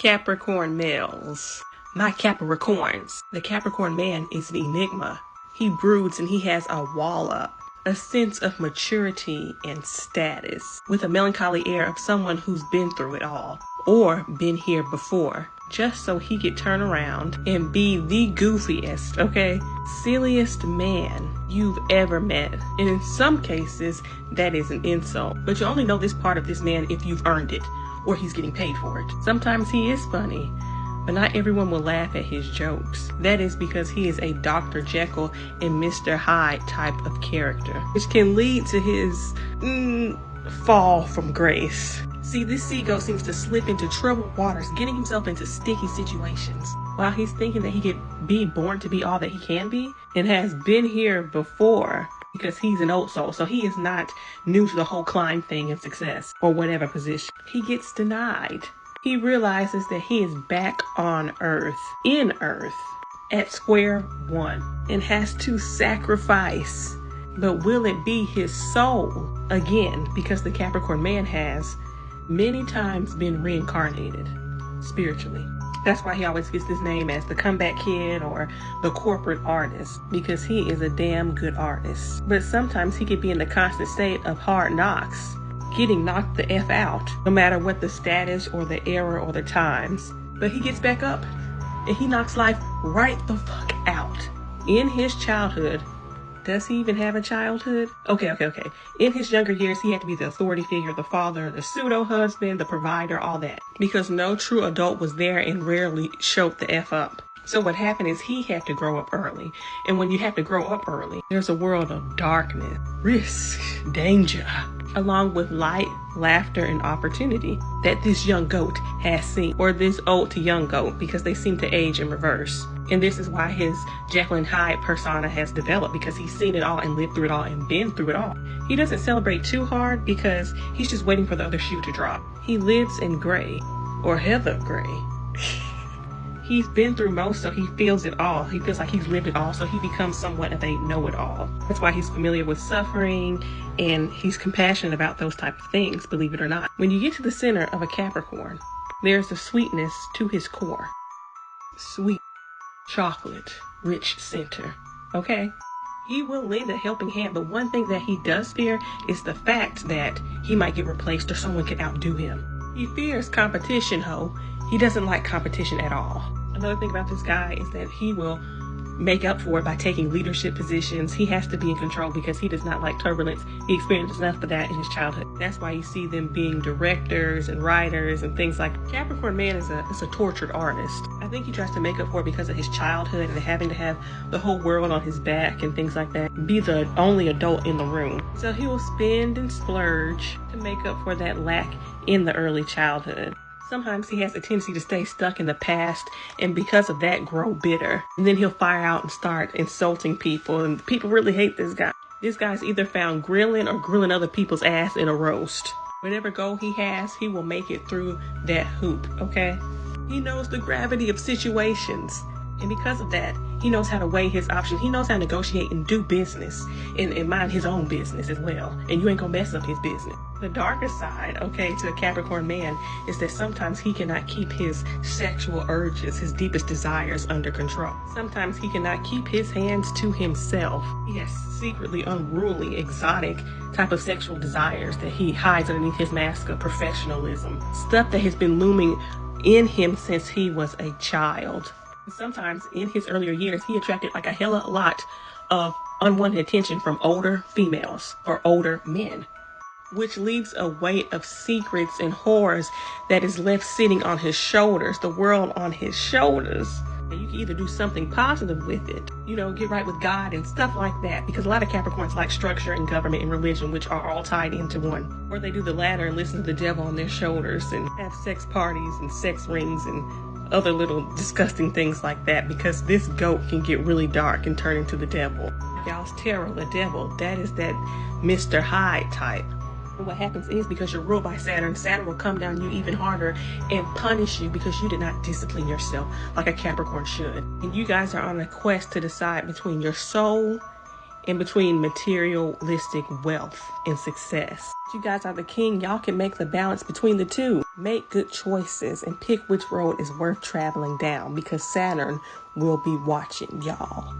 Capricorn males. My Capricorns. The Capricorn man is an enigma. He broods and he has a wall up, a sense of maturity and status, with a melancholy air of someone who's been through it all, or been here before, just so he could turn around and be the goofiest, silliest man you've ever met. And in some cases, that is an insult. But you only know this part of this man if you've earned it, or he's getting paid for it. Sometimes he is funny, but not everyone will laugh at his jokes. That is because he is a Dr. Jekyll and Mr. Hyde type of character, which can lead to his fall from grace. See, this seagull seems to slip into troubled waters, getting himself into sticky situations, while he's thinking that he could be born to be all that he can be, and has been here before, because he's an old soul, so he is not new to the whole climb thing and success, or whatever position. He gets denied. He realizes that he is back on Earth, in Earth, at square one, and has to sacrifice. But will it be his soul again? Because the Capricorn man has many times been reincarnated spiritually. That's why he always gets this name as the comeback kid or the corporate artist, because he is a damn good artist. But sometimes he could be in the constant state of hard knocks, getting knocked the F out, no matter what the status or the era or the times. But he gets back up and he knocks life right the fuck out. In his childhood, does he even have a childhood? Okay. In his younger years, he had to be the authority figure, the father, the pseudo-husband, the provider, all that. Because no true adult was there and rarely showed the F up. So what happened is he had to grow up early. And when you have to grow up early, there's a world of darkness, risk, danger, along with light, laughter, and opportunity that this young goat has seen, or this old to young goat, because they seem to age in reverse. And this is why his Jekyll and Hyde persona has developed, because he's seen it all and lived through it all and been through it all. He doesn't celebrate too hard because he's just waiting for the other shoe to drop. He lives in gray, or heather gray. He's been through most, so he feels it all. He feels like he's lived it all, so he becomes somewhat of a know-it-all. That's why he's familiar with suffering, and he's compassionate about those type of things, believe it or not. When you get to the center of a Capricorn, there's a sweetness to his core. Sweet, chocolate, rich center, okay? He will lend a helping hand, but one thing that he does fear is the fact that he might get replaced or someone can outdo him. He fears competition, ho. He doesn't like competition at all. Another thing about this guy is that he will make up for it by taking leadership positions. He has to be in control because he does not like turbulence. He experienced enough of that in his childhood. That's why you see them being directors and writers and things like that. Capricorn man is a tortured artist. I think he tries to make up for it because of his childhood and having to have the whole world on his back and things like that. Be the only adult in the room. So he will spend and splurge to make up for that lack in the early childhood. Sometimes he has a tendency to stay stuck in the past and because of that grow bitter. And then he'll fire out and start insulting people, and people really hate this guy. This guy's either found grilling or grilling other people's ass in a roast. Whatever goal he has, he will make it through that hoop, okay? He knows the gravity of situations. And because of that, he knows how to weigh his options. He knows how to negotiate and do business and mind his own business as well. And you ain't gonna mess up his business. The darker side, to a Capricorn man is that sometimes he cannot keep his sexual urges, his deepest desires under control. Sometimes he cannot keep his hands to himself. He has secretly unruly, exotic type of sexual desires that he hides underneath his mask of professionalism. Stuff that has been looming in him since he was a child. Sometimes in his earlier years, he attracted like a hella lot of unwanted attention from older females or older men, which leaves a weight of secrets and horrors that is left sitting on his shoulders, the world on his shoulders. And you can either do something positive with it, get right with God and stuff like that, because a lot of Capricorns like structure and government and religion, which are all tied into one. Or they do the latter and listen to the devil on their shoulders and have sex parties and sex rings and other little disgusting things like that, because this goat can get really dark and turn into the devil. Y'all's terror, the devil, that is that Mr. Hyde type. And what happens is, because you're ruled by Saturn, Saturn will come down you even harder and punish you because you did not discipline yourself like a Capricorn should. And you guys are on a quest to decide between your soul in between materialistic wealth and success. You guys are the king. Y'all can make the balance between the two. Make good choices and pick which road is worth traveling down, because Saturn will be watching y'all.